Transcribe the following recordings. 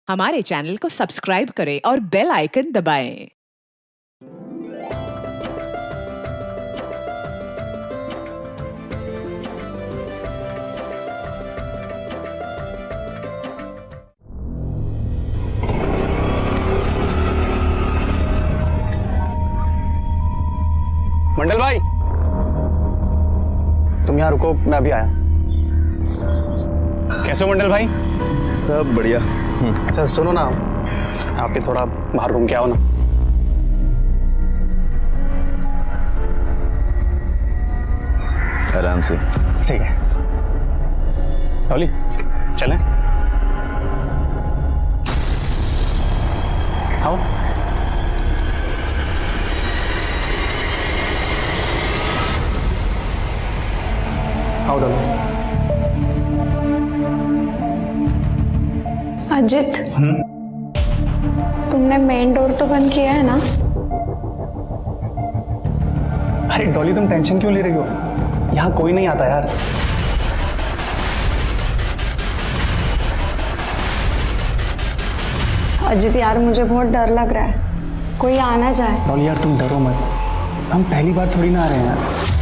हमारे चैनल को सब्सक्राइब करें और बेल आइकन दबाएं। मंडल भाई, तुम यहाँ रुको, मैं अभी आया। कैसे हो मंडल भाई? सब बढ़िया। अच्छा सुनो ना, आप भी थोड़ा बाहर घूम के आओ ना। आराम से। ठीक है लवली, चलें? आओ। आओ डलो। अजित, तुमने मेन डोर तो बंद किया है ना? अरे डॉली, तुम टेंशन क्यों ले रही हो? यहाँ कोई नहीं आता यार। अजित यार, मुझे बहुत डर लग रहा है, कोई आ ना जाए। डॉली यार तुम डरो मत, हम पहली बार थोड़ी ना आ रहे हैं यार।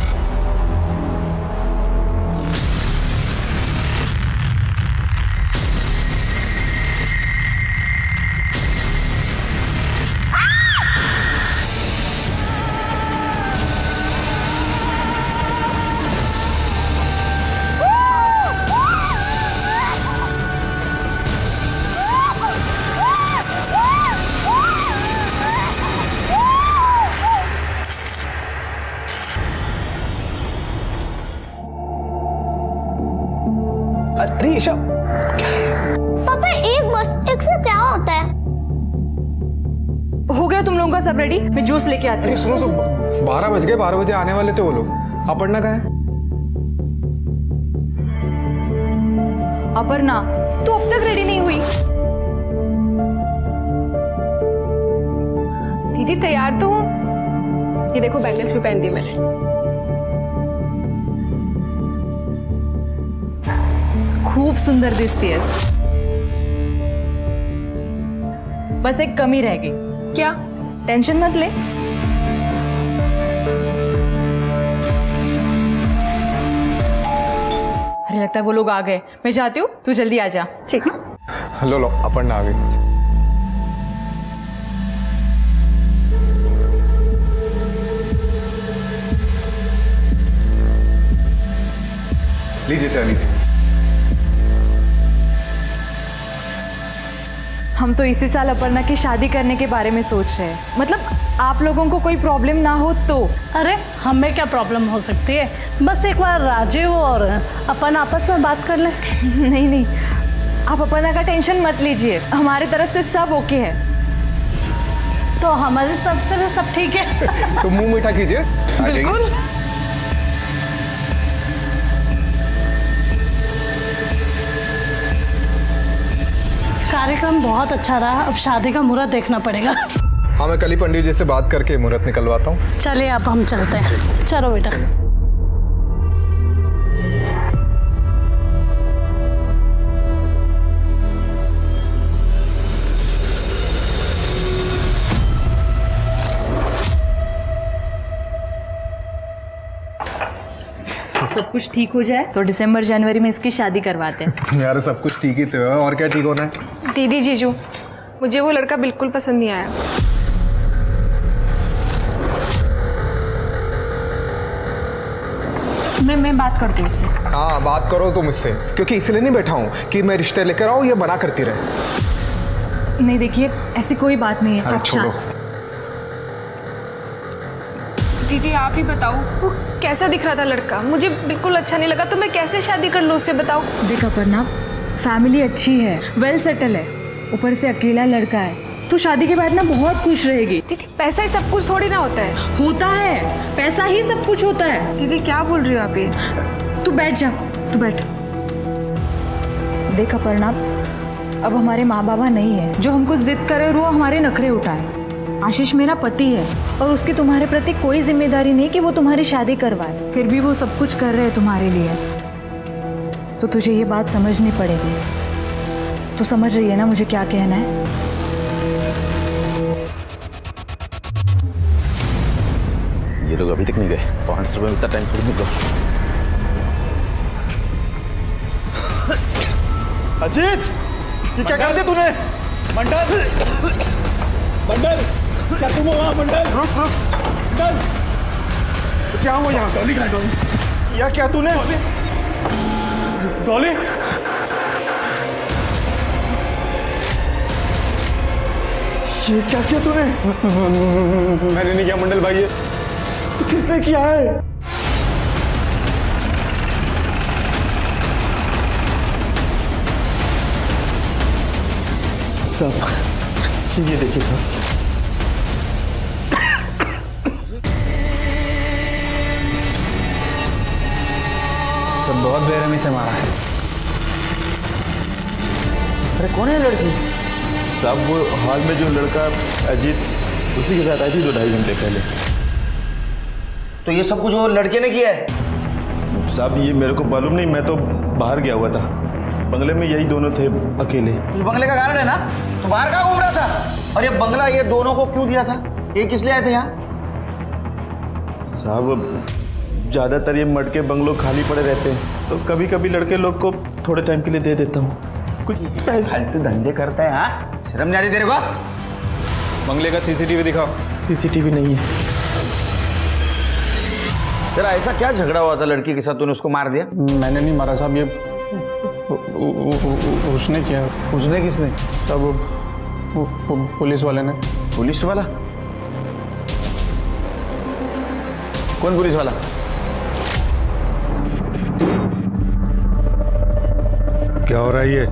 अरे ईशा, पापा एक से क्या होता है? हो गया तुम लोगों का सब रेडी? मैं जूस लेके आती हूँ। सुनो 12 बज गए, 12 बजे आने वाले थे वो लोग। अपर्णा कहाँ है? अपर्णा, तू अब तक रेडी नहीं हुई? दीदी तैयार तो हूँ। ये देखो बैंगल्स भी पहन दी मैंने। खूब सुंदर दिखती है, बस एक कमी रह गई। क्या? टेंशन मत ले, अरे लगता है वो लोग आ गए। मैं जाती हूँ, तू जल्दी आ जा। ठीक है? लो अपर्णा आ गई। लीजिए चाय लीजिए। हम तो इसी साल अपर्णा की शादी करने के बारे में सोच रहे हैं। मतलब आप लोगों को कोई प्रॉब्लम ना हो तो। अरे हमें क्या प्रॉब्लम हो सकती है, बस एक बार राजीव और अपन आपस में बात कर लें। नहीं, आप अपर्णा का टेंशन मत लीजिए, हमारे तरफ से सब ओके है। तो हमारी तरफ से भी सब ठीक है। तो मुंह मीठा कीजिए। बिल्कुल। कार्यक्रम बहुत अच्छा रहा, अब शादी का मुहूर्त देखना पड़ेगा। हाँ, मैं कल ही पंडित जी से बात करके मुहूर्त निकलवाता हूँ। चलिए अब हम चलते हैं। चलो बेटा। सब कुछ ठीक हो जाए तो दिसंबर जनवरी में इसकी शादी करवाते हैं। यार सब कुछ ठीक ही तो है, और क्या ठीक होना है? दीदी जीजू, मुझे वो लड़का बिल्कुल पसंद नहीं आया। मैं बात करती हूँ उससे। हाँ बात करो तुम मुझसे, क्योंकि इसलिए नहीं बैठा हूँ कि मैं रिश्ते लेकर आऊँ, ये बना करती रहे। नहीं देखिए, ऐसी कोई बात नहीं है। अरे छोड़ो। दीदी आप ही बताओ, वो कैसा दिख रहा था लड़का? मुझे बिल्कुल अच्छा नहीं लगा, तो मैं कैसे शादी कर लूँ उससे, बताओ। देख अपर्णा, फैमिली अच्छी है, वेल सेटल है, ऊपर से अकेला लड़का है, तू शादी के बाद ना बहुत खुश रहेगी। दीदी पैसा ही सब कुछ थोड़ी ना होता है। होता है, पैसा ही सब कुछ होता है। दीदी क्या बोल रही हो आप ये? तू बैठ जा, तू बैठ। देख अपर्णा, अब हमारे माँ बाबा नहीं है जो हमको जिद करे और वो हमारे नखरे उठाए। आशीष मेरा पति है और उसकी तुम्हारे प्रति कोई जिम्मेदारी नहीं कि वो तुम्हारी शादी करवाए, फिर भी वो सब कुछ कर रहे हैं तुम्हारे लिए, तो तुझे ये बात समझनी पड़ेगी। दीदी आप ही बताओ, वो कैसा दिख रहा था लड़का? मुझे बिल्कुल अच्छा नहीं लगा, तो मैं कैसे शादी कर लूँ उससे, बताओ। दीख अपर्णा, अब हमारे माँ बाबा नहीं है जो हमको जिद करे और उसकी तुम्हारे प्रति कोई जिम्मेदारी नहीं कि वो तुम्हारी शादी करवाए, फिर भी वो सब कुछ कर रहे हैं तुम्हारे लिए, तो तुझे ये बात समझनी पड़ेगी। तो समझ रही है ना मुझे क्या कहना है? ये लोग अभी तक नहीं गए। 5 रुपए में इतना टाइम थोड़ी निकलो। अजीत, ये क्या कर दिया तूने? मंडल, मंडल, क्या तुम हो वहाँ? मंडल, रुक रुक, मंडल, तो क्या हुआ यहाँ? डॉली कहाँ? डॉली या क्या तूने? डॉली, ये क्या किया तूने? मैंने नहीं किया मंडल भाई, ये तो किसने किया है? साहब ये देखिए साहब, सर बहुत बेरहमी से मारा है। अरे कौन है लड़की? साहब वो हॉल में जो लड़का अजीत, उसी के साथ आई थी 2-2.5 घंटे पहले। तो ये सब कुछ वो लड़के ने किया है? साहब ये मेरे को मालूम नहीं, मैं तो बाहर गया हुआ था, बंगले में यही दोनों थे अकेले। ये बंगले का गार्ड है ना, तो बाहर कहाँ घूम रहा था? और ये बंगला ये दोनों को क्यों दिया था? ये किस लिए आए थे यहाँ? साहब ज़्यादातर ये मटके बंगलों खाली पड़े रहते हैं, तो कभी कभी लड़के लोग को थोड़े टाइम के लिए दे देता हूँ। कुछ पैसे फालतू धंधे करता है। हाँ, शर्म नहीं आती तेरे को? बंगले का सीसीटीवी दिखाओ। सीसीटीवी नहीं है। तेरा ऐसा क्या झगड़ा हुआ था लड़की के साथ, तूने उसको मार दिया? मैंने नहीं मारा साहब, ये उसने किया। उसने किसने? तब पुलिस वाले ने। पुलिस वाला? कौन पुलिस वाला? क्या हो रहा है ये?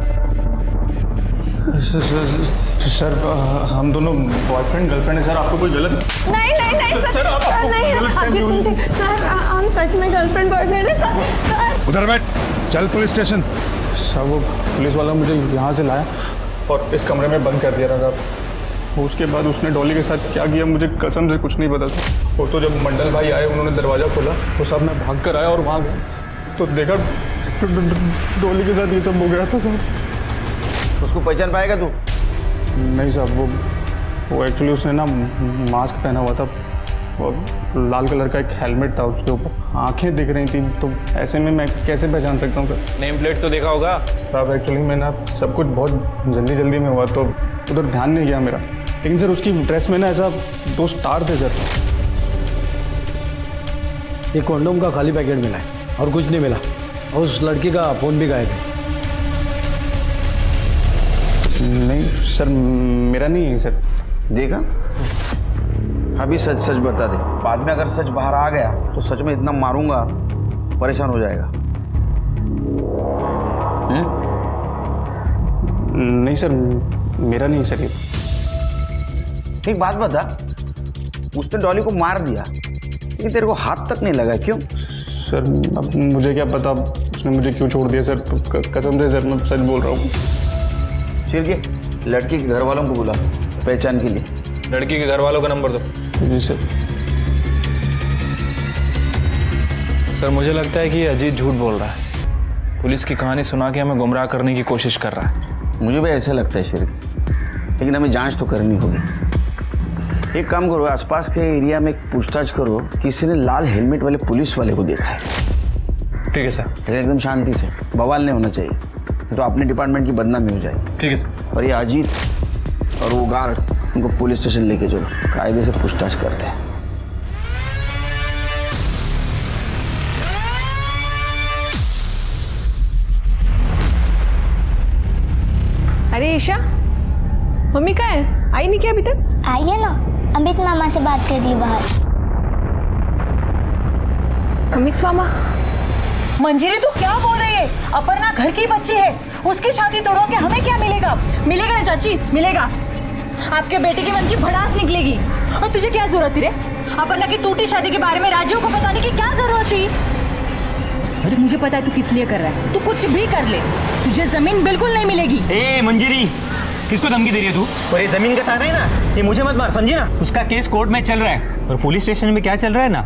सर हम दोनों बॉयफ्रेंड गर्लफ्रेंड है सर, आपको कोई गलत? नहीं सर, हम सच में गर्लफ्रेंड बॉयफ्रेंड है सर। उधर बैठ, चल पुलिस स्टेशन। सर वो पुलिस वाला मुझे यहाँ से लाया और इस कमरे में बंद कर दिया था साहब। उसके बाद उसने डॉली के साथ क्या किया मुझे कसम से कुछ नहीं पता था। वो तो जब मंडल भाई आए, उन्होंने दरवाज़ा खोला तो साहब मैं भाग कर आया और वहाँ गया तो देखा डॉली के साथ ये सब हो गया था साहब। उसको पहचान पाएगा तू? नहीं साहब, वो एक्चुअली उसने ना मास्क पहना हुआ था और लाल कलर का एक हेलमेट था उसके ऊपर, आंखें दिख रही थी, तो ऐसे में मैं कैसे पहचान सकता हूँ सर? नेम प्लेट तो देखा होगा साहब। एक्चुअली मैं ना सब कुछ बहुत जल्दी में हुआ तो उधर ध्यान नहीं गया मेरा, लेकिन सर उसकी ड्रेस में ना ऐसा 2 स्टार थे सर। एक कॉन्डोम का खाली पैकेट मिला है और कुछ नहीं मिला, और उस लड़की का फ़ोन भी गायब है। नहीं सर, मेरा नहीं है सर। देखा, अभी सच सच बता दे, बाद में अगर सच बाहर आ गया तो सच में इतना मारूंगा परेशान हो जाएगा। नहीं सर, मेरा नहीं सर ये। एक बात बता, उसने डॉली को मार दिया लेकिन तेरे को हाथ तक नहीं लगा, क्यों? सर अब मुझे क्या पता उसने मुझे क्यों छोड़ दिया सर, कसम से सर मैं सच बोल रहा हूँ। फिर ये लड़की के घर वालों को बुला पहचान के लिए। लड़की के घर वालों का नंबर दो। जी सर। सर मुझे लगता है कि अजीत झूठ बोल रहा है, पुलिस की कहानी सुना के हमें गुमराह करने की कोशिश कर रहा है। मुझे भी ऐसा लगता है शरीफ, लेकिन हमें जांच तो करनी होगी। एक काम करो, आसपास के एरिया में पूछताछ करो, किसी ने लाल हेलमेट वाले पुलिस वाले को देखा है। ठीक है सर। लेकिन एकदम शांति से, बवाल नहीं होना चाहिए, तो अपने डिपार्टमेंट की बदनामी हो जाएगी। ठीक है सर। और ये अजीत और वो गार्ड, उनको पुलिस स्टेशन लेके चलो, कायदे से पूछताछ करते हैं। अरे ईशा, मम्मी कहाँ है? आई नहीं क्या अभी तक? आई है ना, अमित मामा से बात कर रही है बाहर। अमित मामा? मंजिरी तू क्या बोल रही है? अपर्णा घर की बच्ची है, उसकी शादी तोड़ो के हमें क्या मिलेगा? मिलेगा ना चाची, मिलेगा। आपके बेटे के मन की भड़ास निकलेगी। और तुझे क्या जरूरत थी रे? अपर्णा की टूटी शादी के बारे में राजीव को बताने की क्या जरूरत थी? अरे मुझे पता है तू किस लिए कर रहा है, तू कुछ भी कर ले, तुझे जमीन बिल्कुल नहीं मिलेगी। ए मंजिरी, किसको धमकी दे रही है तू? और ये जमीन का थाना है ना, ये मुझे मत मार, समझी ना? उसका केस कोर्ट में चल रहा है और पुलिस स्टेशन में क्या चल रहा है ना,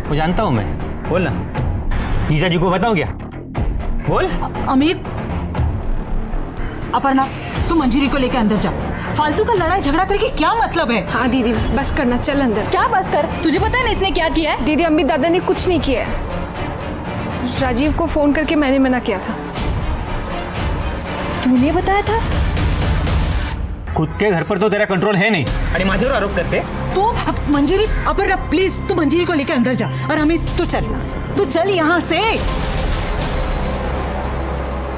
वो जानता हूँ मैं। बोल ना, जीजा जी को बताओ क्या? बोल। अमित, अपर्णा, तू मंजरी को लेकर अंदर जा। फालतू का लड़ाई झगड़ा करके क्या मतलब है? हाँ दीदी, बस करना, चल अंदर। क्या बस कर? तुझे पता है ना इसने क्या किया है? दीदी, अम्मी दादा ने कुछ नहीं किया है। राजीव को फोन करके मैंने मना किया था। तूने बताया था? खुद के घर पर तो तेरा कंट्रोल है नहीं आणि माझ्यावर आरोप करते। तू मंजरी, अपर्णा प्लीज तू मंजरी को लेकर अंदर जा। और अमित तू चल यहाँ से।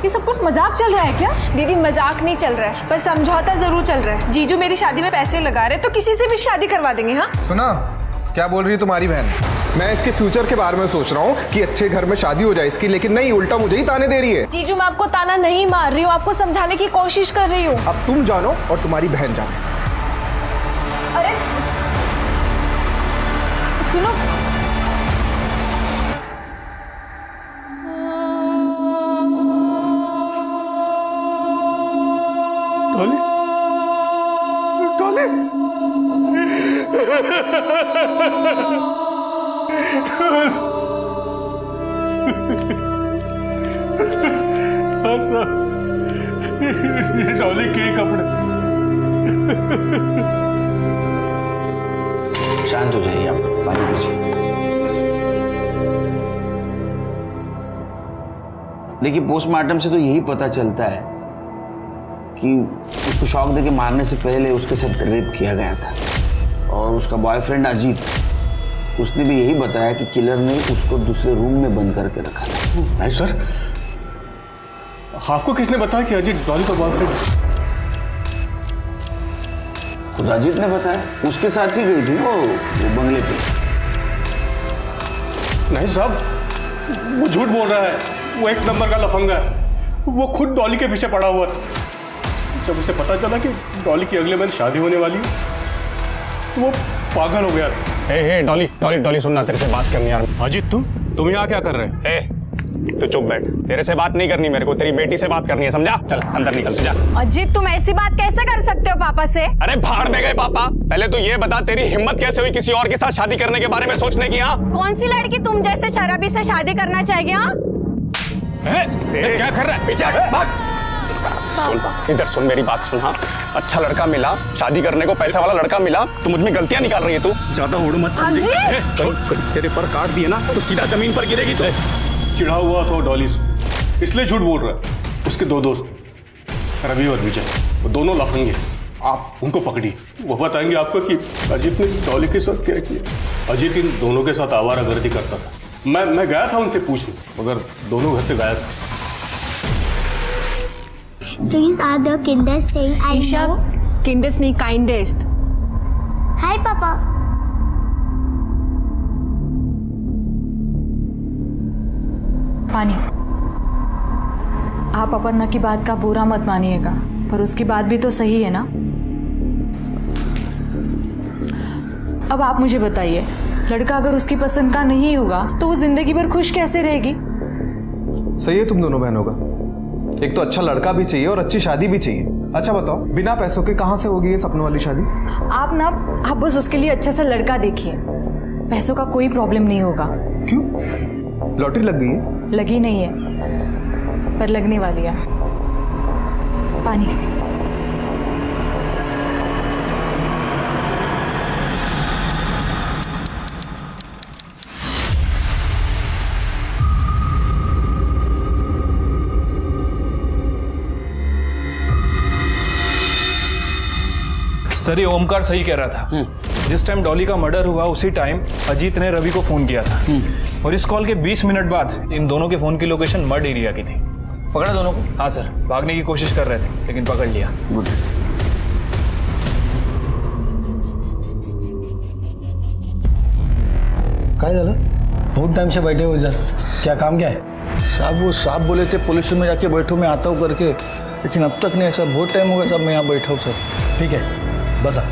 ये सब कुछ मजाक चल रहा है क्या? दीदी, मजाक नहीं चल रहा है, पर समझौता जरूर चल रहा है। जीजू मेरी शादी में पैसे लगा रहे, तो किसी से भी शादी करवा देंगे। हाँ सुना क्या बोल रही है तुम्हारी बहन? मैं इसके फ्यूचर के बारे में सोच रहा हूँ कि अच्छे घर में शादी हो जाए इसकी, लेकिन नहीं, उल्टा मुझे ही ताने दे रही है। जीजू, मैं आपको ताना नहीं मार रही हूँ, आपको समझाने की कोशिश कर रही हूँ। अब तुम जानो और तुम्हारी बहन जाने। अरे सुनो, डॉली, डॉली, ये डॉली के कपड़े। शांत हो जाइए आप, पानी पीजिए। देखिए, पोस्टमार्टम से तो यही पता चलता है कि उसको शॉक देके मारने से पहले उसके साथ रेप किया गया था। और उसका बॉयफ्रेंड अजीत, उसने भी यही बताया कि किलर ने उसको दूसरे रूम में बंद करके रखा था। नहीं सर, आपको किसने बताया कि अजीत डॉली का बॉयफ्रेंड है? खुद अजीत ने बताया, उसके साथ ही गई थी वो बंगले पे। नहीं साहब, वो झूठ बोल रहा है। वो एक नंबर का लफंगा है। वो खुद डॉली के पीछे पड़ा हुआ था। जब उसे पता चला कि डॉली की अगले महीने शादी होने वाली है, तो वो पागल हो गया। हे डॉली डॉली डॉली, सुनना, तेरे से बात करनी यार। अजीत, तुम यहाँ क्या कर रहे हो? तू चुप बैठ, तेरे से बात नहीं करनी मेरे को, तेरी बेटी से बात करनी है, समझा? चल अंदर निकल जा। अजीत, तुम ऐसी बात कैसे कर सकते हो पापा से? अरे भाड़ में गए पापा, पहले तो ये बता तेरी हिम्मत कैसे हुई किसी और के साथ शादी करने के बारे में सोचने की? हाँ, कौन सी लड़की तुम जैसे शराबी से शादी करना चाहेगी? हाँ, क्या कर रहा है? पीछे भाग। सुन, इधर सुन, मेरी बात सुन। हाँ, अच्छा लड़का मिला, शादी करने को पैसा वाला लड़का मिला, तो मुझ में गलतियां निकाल रही है तू। ज्यादा होड़ मत समझ। तेरे पर काट दिए ना तो सीधा जमीन पर गिरेगी तू। चिढ़ा हुआ तो डॉली से, इसलिए झूठ बोल रहा है। उसके दो दोस्त रवि और विजय, वो दोनों लफंगे। आप उनको पकड़िए, वो बताएंगे आपको कि अजीत ने डॉली के साथ क्या किया। अजीत इन दोनों के साथ आवारागर्दी करता था। मैं गया था उनसे पूछने, मगर दोनों घर से गायब थे। These are the kindest thing I Isha, know. किंडेस्ट नहीं, काइंडेस्ट। Hi, Papa. पानी, आप अपर्णा की बात का बुरा मत मानिएगा, पर उसकी बात भी तो सही है ना। अब आप मुझे बताइए, लड़का अगर उसकी पसंद का नहीं होगा तो वो जिंदगी भर खुश कैसे रहेगी? सही है तुम दोनों बहनों का। एक तो अच्छा लड़का भी चाहिए और अच्छी शादी भी चाहिए। अच्छा बताओ, बिना पैसों के कहाँ से होगी ये सपनों वाली शादी? आप बस उसके लिए अच्छा सा लड़का देखिए, पैसों का कोई प्रॉब्लम नहीं होगा। क्यों? लॉटरी लग गई है? लगी नहीं है, पर लगने वाली है। पानी। सर, ये ओमकार सही कह रहा था। जिस टाइम डॉली का मर्डर हुआ उसी टाइम अजीत ने रवि को फोन किया था, और इस कॉल के 20 मिनट बाद इन दोनों के फोन की लोकेशन मर्ड एरिया की थी। पकड़ा दोनों को? हाँ सर, भागने की कोशिश कर रहे थे लेकिन पकड़ लिया। गुड। काय झालं? बहुत टाइम से बैठे हो इधर, क्या काम क्या है? साहब, वो साहब बोले थे पुलिस में जाके बैठो, मैं आता हूँ करके, लेकिन अब तक नहीं। ऐसा बहुत टाइम हो गया साहब, मैं यहाँ बैठा हूँ सर। ठीक है, बस आ।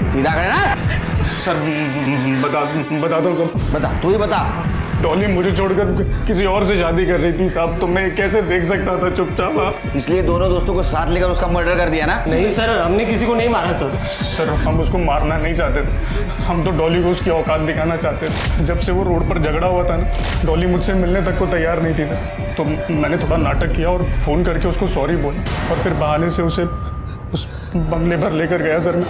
सीधा खड़े ना। सर, बता दो कब? बता, तू ही बता। डॉली मुझे छोड़कर किसी और से शादी कर रही थी साहब, तो मैं कैसे देख सकता था चुपचाप आप? इसलिए दोनों दोस्तों को साथ लेकर उसका मर्डर कर दिया ना? नहीं सर, हमने किसी को नहीं मारा सर। सर हम उसको मारना नहीं चाहते थे, हम तो डॉली को उसकी औकात दिखाना चाहते थे। जब से वो रोड पर झगड़ा हुआ था ना, डॉली मुझसे मिलने तक को तैयार नहीं थी सर। तो मैंने थोड़ा नाटक किया और फ़ोन करके उसको सॉरी बोला, और फिर बहाने से उसे उस बंगले पर लेकर गया सर मैं।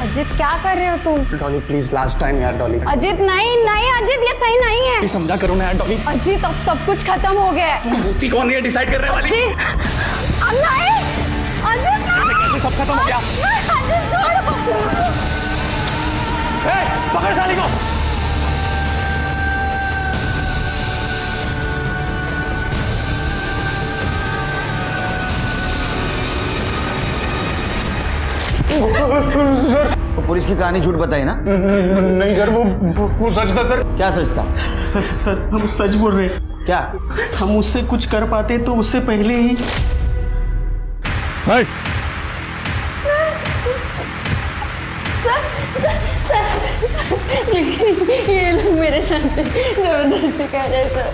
अजित क्या कर रहे हो तुम? डॉली प्लीज लास्ट टाइम यार डॉली। अजित नहीं नहीं अजित, ये सही नहीं है। समझा करो ना यार डॉली। अजित अब सब कुछ खत्म हो गया है। मूर्ति कौन है डिसाइड करने वाली? अब नहीं अजित, कैसे सब खत्म हो गया? अजित छोड़ो। पकड़ साली को। तो पुलिस की कहानी झूठ बताई ना? नहीं सर, वो सच था सर। क्या सच था? सर हम सच बोल रहे हैं। क्या हम उससे कुछ कर पाते तो उससे पहले ही। ये लोग मेरे साथ जबरदस्ती कर रहे हैं सर।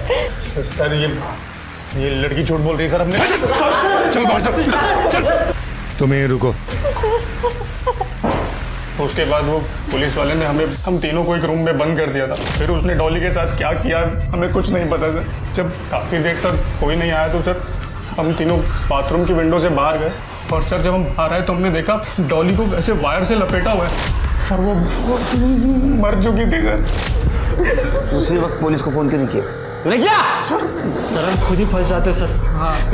ये लड़की झूठ बोल रही है सर। हमने चल बाहर सर, चल। तुम यहीं रुको। उसके बाद वो पुलिस वाले ने हम तीनों को एक रूम में बंद कर दिया था। फिर उसने डॉली के साथ क्या किया हमें कुछ नहीं पता सर। जब काफ़ी देर तक कोई नहीं आया तो सर हम तीनों बाथरूम की विंडो से बाहर गए, और सर जब हम बाहर आए तो हमने देखा डॉली को ऐसे वायर से लपेटा हुआ है और वो मर चुकी थी सर। उसी वक्त पुलिस को फोन क्यों नहीं किया? तूने क्या? सर हम खुद ही फंस जाते सर।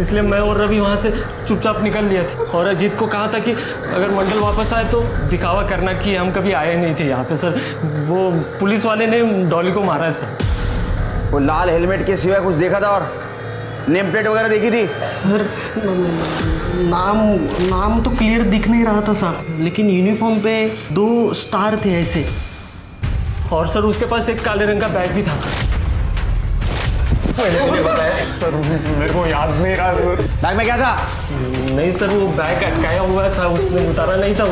इसलिए मैं और रवि वहाँ से चुपचाप निकल लिए थे, और अजीत को कहा था कि अगर मंडल वापस आए तो दिखावा करना कि हम कभी आए नहीं थे यहाँ पे सर। वो पुलिस वाले ने डॉली को मारा है सर। वो लाल हेलमेट के सिवाय कुछ देखा था और नेम प्लेट वगैरह देखी थी? सर नाम तो क्लियर दिख नहीं रहा था सर, लेकिन यूनिफॉर्म पे 2 स्टार थे ऐसे, और सर उसके पास एक काले रंग का बैग भी था। सर मेरे को याद नहीं रहा। बैग में क्या था? नहीं सर, वो बैग अटकाया हुआ था, उसने उतारा नहीं था।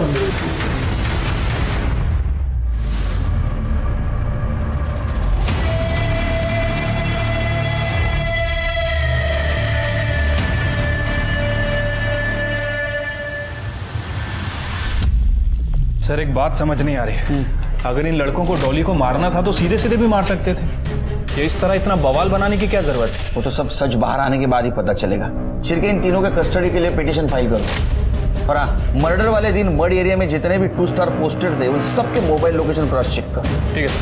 सर एक बात समझ नहीं आ रही, अगर इन लड़कों को डॉली को मारना था तो सीधे सीधे भी मार सकते थे, ये इस तरह इतना बवाल बनाने की क्या जरूरत है? वो तो सब सच बाहर आने के बाद ही पता चलेगा। शिरके इन तीनों के कस्टडी के लिए पिटीशन फाइल करो, और हाँ मर्डर वाले दिन मर्ड एरिया में जितने भी 2 स्टार पोस्टर थे उन सबके मोबाइल लोकेशन क्रॉस चेक करो। ठीक है।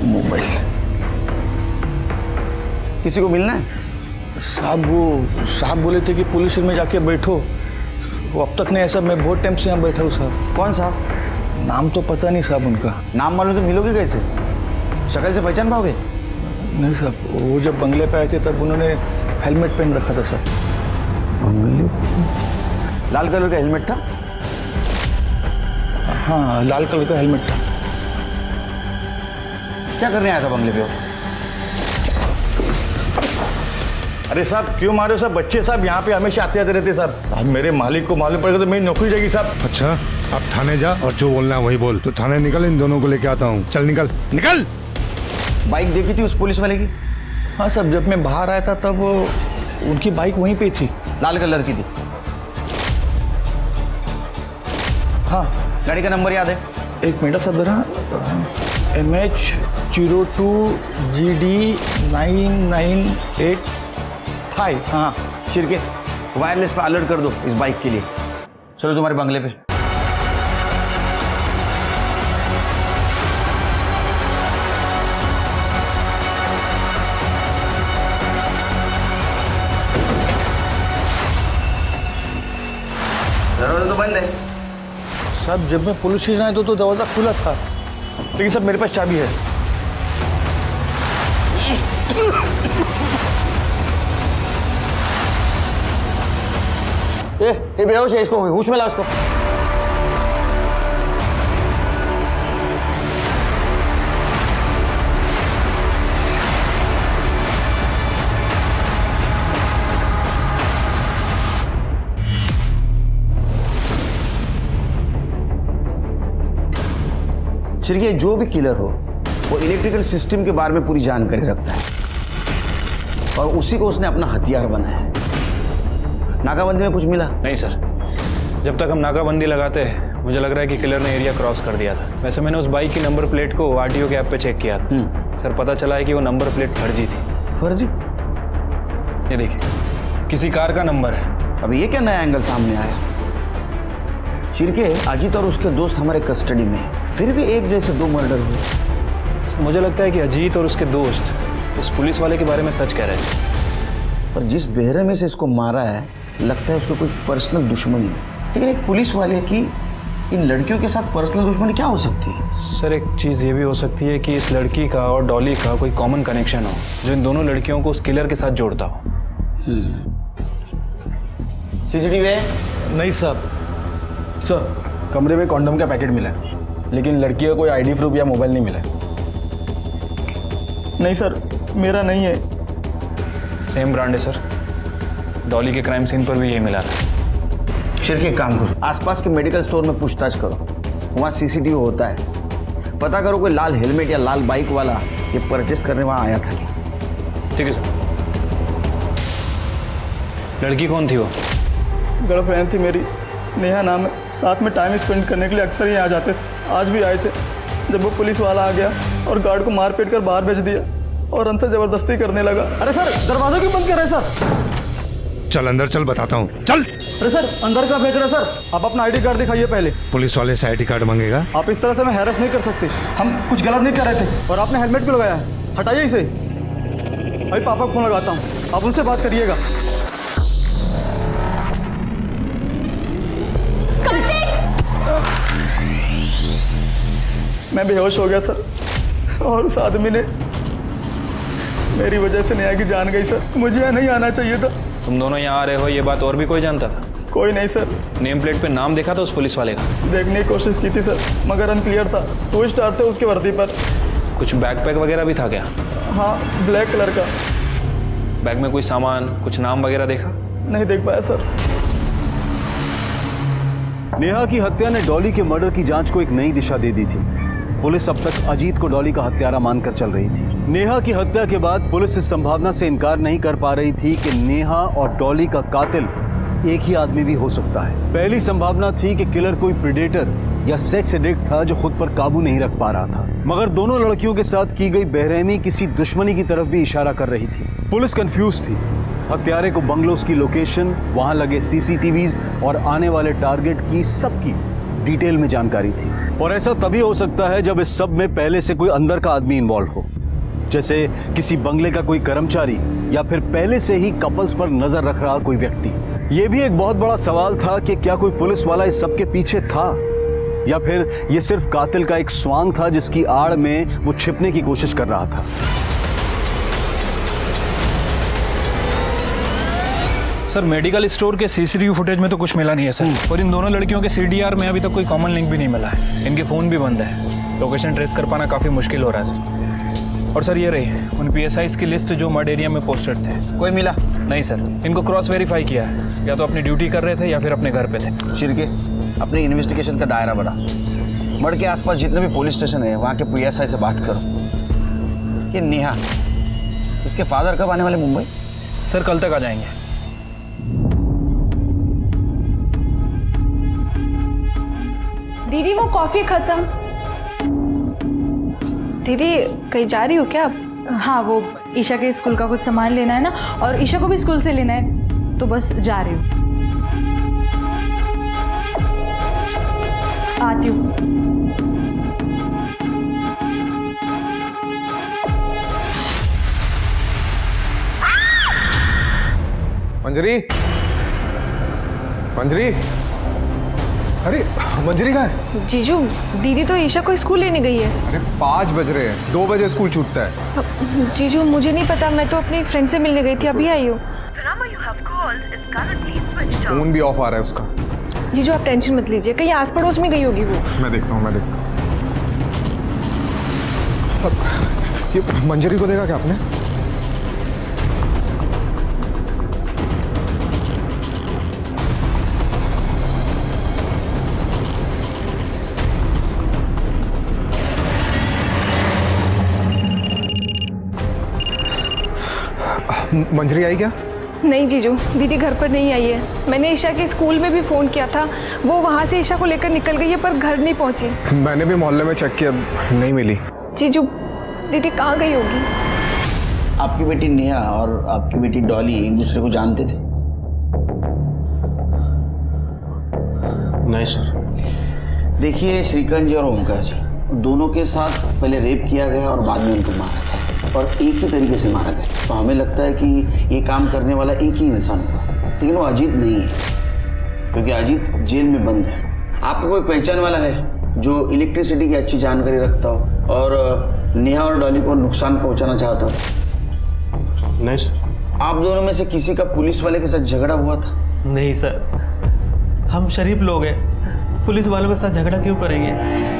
मोबाइल किसी को मिलना है? साहब वो साहब बोले थे कि पुलिस में जाके बैठो, वो अब तक नहीं ऐसा। मैं बहुत टाइम से यहाँ बैठा हूँ साहब। कौन साहब? नाम तो पता नहीं साहब उनका। नाम मालूम तो मिलोगे कैसे? शक्ल से पहचान पाओगे? नहीं साहब, वो जब बंगले पे आए थे तब उन्होंने हेलमेट पहन रखा था सर। लाल कलर का हेलमेट था? हाँ लाल कलर का हेलमेट था। क्या करने आया था बंगले पे? अरे साहब क्यों मारे हो साहब? बच्चे साहब यहाँ पे हमेशा आते जाते रहते साहब। अब मेरे मालिक को मालूम पड़ेगा तो मेरी नौकरी जाएगी साहब। अच्छा अब थाने जा और जो बोलना है वही बोल। तो थाने निकल, इन दोनों को लेके आता हूँ। चल निकल निकल। बाइक देखी थी उस पुलिस वाले की? हाँ साहब, जब मैं बाहर आया था तब उनकी बाइक वहीं पे थी। लाल कलर की थी? हाँ। गाड़ी का नंबर याद है? एक मिनट साहब जरा। MH02 GD 9985। हाँ। शिरके वायरलेस पे अलर्ट कर दो इस बाइक के लिए। चलो तुम्हारे बंगले पे। दरवाजा तो बंद है साहब। जब मैं पुलिस स्टेशन आया तो दरवाजा खुला था, लेकिन सब मेरे पास चाबी है। ये बेहोश है, इसको होश में लाओ इसको। शिरके जो भी किलर हो, वो इलेक्ट्रिकल सिस्टम के बारे में पूरी जानकारी रखता है और उसी को उसने अपना हथियार बनाया है। नाकाबंदी में कुछ मिला? नहीं सर, जब तक हम नाकाबंदी लगाते हैं मुझे लग रहा है कि किलर ने एरिया क्रॉस कर दिया था। वैसे मैंने उस बाइक की नंबर प्लेट को आरटीओ के ऐप पे चेक किया था सर, पता चला है कि वो नंबर प्लेट फर्जी थी। फर्जी? ये देखिए, किसी कार का नंबर है। अब ये क्या नया एंगल सामने आया? चिरके, अजीत और उसके दोस्त हमारे कस्टडी में, फिर भी एक जैसे 2 मर्डर हुए। मुझे लगता है कि अजीत और उसके दोस्त उस पुलिस वाले के बारे में सच कह रहे थे। पर जिस बेहरे में से इसको मारा है, लगता है उसको कोई पर्सनल दुश्मनी है। लेकिन एक पुलिस वाले की इन लड़कियों के साथ पर्सनल दुश्मनी क्या हो सकती है? सर एक चीज़ ये भी हो सकती है कि इस लड़की का और डॉली का कोई कॉमन कनेक्शन हो जो इन दोनों लड़कियों को उस किलर के साथ जोड़ता हो। सीसीटीवी है? नहीं सर। सर, कमरे में कॉन्डम का पैकेट मिला है, लेकिन लड़की का कोई आईडी प्रूफ या मोबाइल नहीं मिला है। नहीं सर, मेरा नहीं है। सेम ब्रांड है सर, डॉली के क्राइम सीन पर भी यही मिला था। शिरके, एक काम करो, आसपास के मेडिकल स्टोर में पूछताछ करो, वहाँ सीसीटीवी होता है। पता करो कोई लाल हेलमेट या लाल बाइक वाला ये परचेस करने वहाँ आया था क्या। ठीक है सर। लड़की कौन थी वो? गर्लफ्रेंड थी मेरी, नेहा नाम है। साथ में टाइम स्पेंड करने के लिए अक्सर ही आ जाते थे। आज भी आए थे। जब वो पुलिस वाला आ गया और गार्ड को मार पीट कर बाहर भेज दिया और अंतर जबरदस्ती करने लगा। अरे सर, दरवाजा क्यों बंद कर रहे हैं सर? चल अंदर चल, बताता हूँ, चल। अरे सर, अंदर का भेज रहे हैं सर? आप अपना आईडी कार्ड दिखाइए पहले। पुलिस वाले से आईडी कार्ड मांगेगा? आप इस तरह से हमें हैरेस नहीं कर सकते। हम कुछ गलत नहीं कर रहे थे। और आपने हेलमेट क्यों लगाया है? हटाइए इसे। अभी पापा को फोन लगाता हूँ, आप उनसे बात करिएगा। मैं बेहोश हो गया सर, और उस आदमी ने मेरी वजह से नेहा की जान गई सर। मुझे यहाँ नहीं आना चाहिए था। तुम दोनों यहाँ आ रहे हो ये बात और भी कोई जानता था? कोई नहीं सर। नेम प्लेट पे नाम देखा था उस पुलिस वाले का? देखने की कोशिश की थी सर, मगर अनक्लियर था। 2 स्टार थे उसके वर्दी पर। कुछ बैकपैक वगैरह भी था क्या? हाँ, ब्लैक कलर का। बैग में कोई सामान, कुछ नाम वगैरह देखा? नहीं देख पाया सर। नेहा की हत्या ने डॉली के मर्डर की जांच को एक नई दिशा दे दी थी। पुलिस अब तक अजीत को डॉली का हत्यारा मानकर चल रही थी। नेहा की हत्या के बाद पुलिस इस संभावना से इनकार नहीं कर पा रही थी कि नेहा और डॉली का कातिल एक ही आदमी भी हो सकता है। पहली संभावना थी कि किलर कोई प्रेडेटर या सेक्स एडिक्ट था जो खुद पर काबू नहीं रख पा रहा था, मगर दोनों लड़कियों के साथ की गई बेरहमी किसी दुश्मनी की तरफ भी इशारा कर रही थी। पुलिस कंफ्यूज थी। हत्यारे को बंगलोज की लोकेशन, वहां लगे सीसीटीवीज और आने वाले टारगेट की सबकी डिटेल में जानकारी थी। और ऐसा तभी हो सकता है जब इस सब में पहले से कोई अंदर का आदमी इन्वॉल्व हो, जैसे किसी बंगले का कोई कर्मचारी या फिर पहले से ही कपल्स पर नजर रख रहा कोई व्यक्ति। यह भी एक बहुत बड़ा सवाल था कि क्या कोई पुलिस वाला इस सब के पीछे था, या फिर यह सिर्फ कातिल का एक स्वांग था जिसकी आड़ में वो छिपने की कोशिश कर रहा था। सर मेडिकल स्टोर के सीसीटीवी फुटेज में तो कुछ मिला नहीं है सर, और इन दोनों लड़कियों के सीडीआर में अभी तक कोई कॉमन लिंक भी नहीं मिला है। इनके फ़ोन भी बंद है, लोकेशन ट्रेस कर पाना काफ़ी मुश्किल हो रहा है सर। और सर ये रही उन पीएसआईज की लिस्ट जो मर्ड एरिया में पोस्टेड थे। कोई मिला? नहीं सर, इनको क्रॉस वेरीफाई किया है, या तो अपनी ड्यूटी कर रहे थे या फिर अपने घर पे थे। शिरके, अपने इन्वेस्टिगेशन का दायरा बढ़ा। मर्ड के आसपास जितने भी पुलिस स्टेशन है वहाँ के पीएसआई से बात करो। ये नेहा, इसके फादर कब आने वाले मुंबई? सर कल तक आ जाएंगे। दीदी वो कॉफी खत्म। दीदी कहीं जा रही हो क्या आप? हाँ, वो ईशा के स्कूल का कुछ सामान लेना है ना, और ईशा को भी स्कूल से लेना है, तो बस जा रही हूँ। आती हूँ। मंजरी, मंजरी, अरे मंजरी कहाँ है? जीजू, दीदी तो ईशा को स्कूल लेने गई है। अरे 5 बज रहे हैं, 2 बजे स्कूल छूटता है। जीजू मुझे नहीं पता, मैं तो अपनी फ्रेंड से मिलने गई थी, अभी आई हूँ। फोन भी ऑफ आ रहा है उसका। जीजू आप टेंशन मत लीजिए, कहीं आस पड़ोस में गई होगी वो। मैं देखता हूँ, ये मंजरी को देखा क्या आपने? मंजरी आई क्या? नहीं जीजू, दीदी घर पर नहीं आई है। मैंने ईशा के स्कूल में भी फ़ोन किया था, वो वहाँ से ईशा को लेकर निकल गई है पर घर नहीं पहुँची। मैंने भी मोहल्ले में चेक किया, नहीं मिली। जीजू दीदी कहाँ गई होगी? आपकी बेटी नेहा और आपकी बेटी डॉली एक दूसरे को जानते थे? नहीं सर। देखिए श्रीकांत जी और ओमकार जी दोनों के साथ पहले रेप किया गया और बाद में उनको मारा गया और एक ही तरीके से मारा गया। तो हमें लगता है कि ये काम करने वाला एक ही इंसान होगा, लेकिन वो अजीत नहीं है क्योंकि अजीत जेल में बंद है। आपको कोई पहचान वाला है जो इलेक्ट्रिसिटी की अच्छी जानकारी रखता हो और नेहा और डॉली को नुकसान पहुंचाना चाहता हो? नहीं सर। आप दोनों में से किसी का पुलिस वाले के साथ झगड़ा हुआ था? नहीं सर, हम शरीफ लोग हैं, पुलिस वालों के साथ झगड़ा क्यों करेंगे?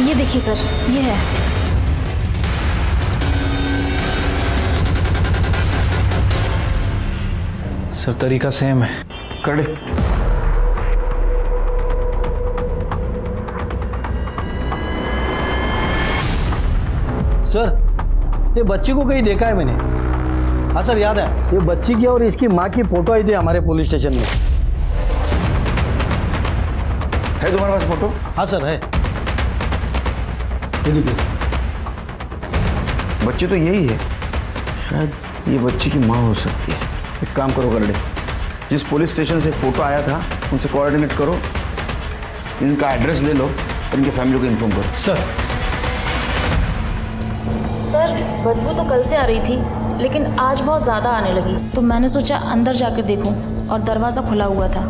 ये देखिए सर, ये है। सर तरीका सेम है। कर दे। सर ये बच्ची को कहीं देखा है मैंने। हाँ सर याद है, ये बच्ची की और इसकी माँ की फोटो आई थी हमारे पुलिस स्टेशन में। है तुम्हारे पास फोटो? हाँ सर है। बच्ची तो यही है, शायद ये बच्ची की माँ हो सकती है। एक काम करो करडे, जिस पुलिस स्टेशन से फोटो आया था उनसे कोऑर्डिनेट करो, इनका एड्रेस ले लो और इनके फैमिली को इन्फॉर्म करो। सर बदबू तो कल से आ रही थी लेकिन आज बहुत ज़्यादा आने लगी, तो मैंने सोचा अंदर जाकर देखूं और दरवाज़ा खुला हुआ था।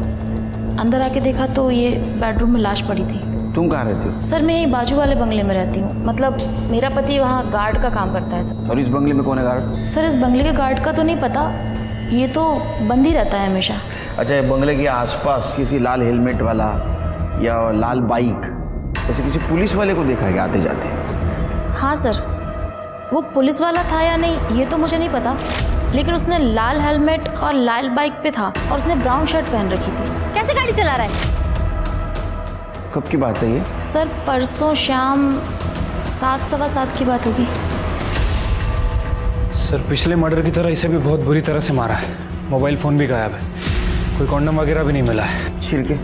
अंदर आके देखा तो ये बेडरूम में लाश पड़ी थी। तुम कहाँ रहती हो? सर मैं यही बाजू वाले बंगले में रहती हूँ, मतलब मेरा पति वहाँ गार्ड का काम करता है सर। और इस बंगले में कौन है गार्ड? सर इस बंगले के गार्ड का तो नहीं पता, ये तो बंद ही रहता है हमेशा। अच्छा, ये बंगले के आसपास किसी लाल हेलमेट वाला या लाल बाइक ऐसे किसी पुलिस वाले को देखा है आते जाते? हाँ सर, वो पुलिस वाला था या नहीं ये तो मुझे नहीं पता, लेकिन उसने लाल हेलमेट और लाल बाइक पे था और उसने ब्राउन शर्ट पहन रखी थी। कैसे गाड़ी चला रहा है? कब की बात है ये? सर परसों शाम 7, सवा 7 की बात होगी। सर पिछले मर्डर की तरह इसे भी बहुत बुरी तरह से मारा है। मोबाइल फ़ोन भी गायब है, कोई कॉन्डम वगैरह भी नहीं मिला है। छिड़के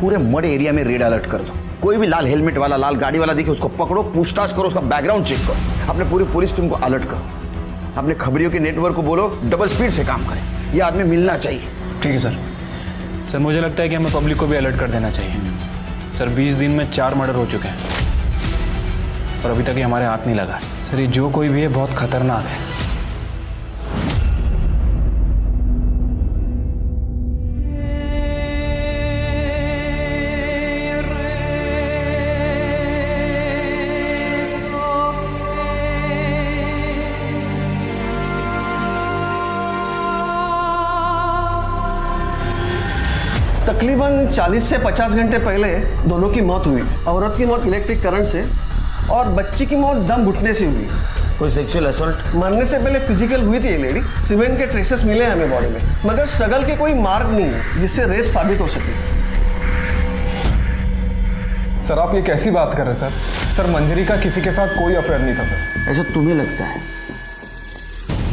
पूरे मड एरिया में रेड अलर्ट कर दो। कोई भी लाल हेलमेट वाला, लाल गाड़ी वाला दिखे उसको पकड़ो, पूछताछ करो, उसका बैकग्राउंड चेक करो। अपने पूरी पुलिस टीम को अलर्ट करो। अपने खबरियों के नेटवर्क को बोलो डबल स्पीड से काम करें। ये आदमी मिलना चाहिए। ठीक है सर। सर मुझे लगता है कि हमें पब्लिक को भी अलर्ट कर देना चाहिए। सर 20 दिन में 4 मर्डर हो चुके हैं और अभी तक ये हमारे हाथ नहीं लगा। सर ये जो कोई भी है बहुत खतरनाक है। तकरीबन 40 से 50 घंटे पहले दोनों की मौत हुई। औरत की मौत इलेक्ट्रिक करंट से और बच्ची की मौत दम घुटने से हुई। कोई सेक्सुअल असॉल्ट? मरने से पहले फिजिकल हुई थी ये लेडी। सीमेंट के ट्रेसेस मिले हमें बॉडी में, मगर स्ट्रगल के कोई मार्ग नहीं है जिससे रेप साबित हो सके। सर आप ये कैसी बात कर रहे हैं सर? सर मंजरी का किसी के साथ कोई अफेयर नहीं था सर। ऐसा तुम्हें लगता है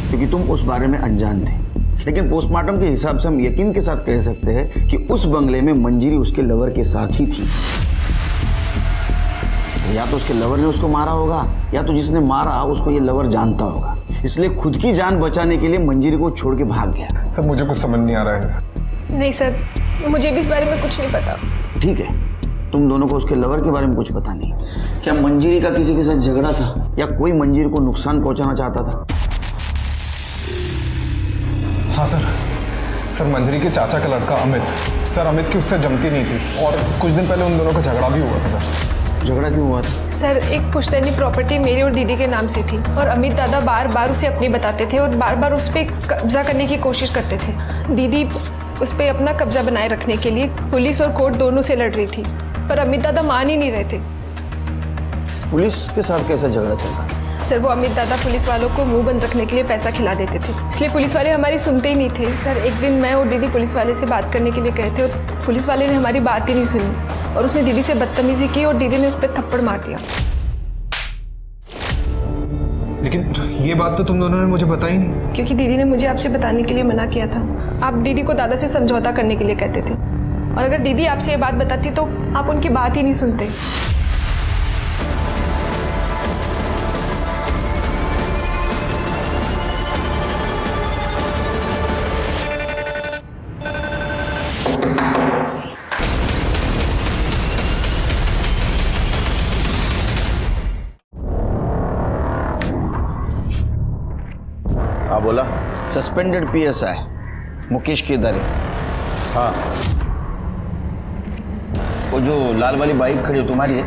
क्योंकि तुम उस बारे में अनजान थे, लेकिन पोस्टमार्टम के हिसाब से हम यकीन के साथ कह सकते हैं कि उस बंगले में मंजरी उसके लवर के साथ ही थी। या तो उसके लवर ने उसको मारा होगा या तो जिसने मारा उसको ये लवर जानता होगा, इसलिए खुद की जान बचाने के लिए मंजरी को छोड़ के भाग गया। सर मुझे कुछ समझ नहीं आ रहा है। नहीं सर, मुझे भी इस बारे में कुछ नहीं पता। ठीक है, तुम दोनों को उसके लवर के बारे में कुछ पता नहीं। क्या मंजरी का किसी के साथ झगड़ा था या कोई मंजरी को नुकसान पहुंचाना चाहता था? हाँ सर, सर मंजरी के चाचा का लड़का अमित, सर अमित की उससे जमती नहीं थी और कुछ दिन पहले उन दोनों का झगड़ा भी हुआ था सर। झगड़ा क्यों हुआ था? सर एक पुश्तैनी प्रॉपर्टी मेरी और दीदी के नाम से थी और अमित दादा बार बार उसे अपनी बताते थे और बार बार उस पर कब्जा करने की कोशिश करते थे। दीदी उस पर अपना कब्जा बनाए रखने के लिए पुलिस और कोर्ट दोनों से लड़ रही थी, पर अमित दादा मान ही नहीं रहे थे। पुलिस के साथ कैसा झगड़ा चलता? सर वो अमित दादा पुलिस वालों को मुंह बंद रखने के लिए पैसा खिला देते थे, इसलिए पुलिस वाले हमारी सुनते ही नहीं थे। सर एक दिन मैं और दीदी पुलिस वाले से बात करने के लिए गए थे और पुलिस वाले ने हमारी बात ही नहीं सुनी और उसने दीदी से बदतमीजी की और दीदी ने उस पर थप्पड़ मार दिया। लेकिन ये बात तो तुम दोनों ने मुझे बताई नहीं। क्योंकि दीदी ने मुझे आपसे बताने के लिए मना किया था। आप दीदी को दादा से समझौता करने के लिए कहते थे और अगर दीदी आपसे ये बात बताती तो आप उनकी बात ही नहीं सुनते। हाँ बोला। सस्पेंडेड पीएसआई मुकेश केदारे। हाँ वो जो लाल वाली बाइक खड़ी है तुम्हारी है?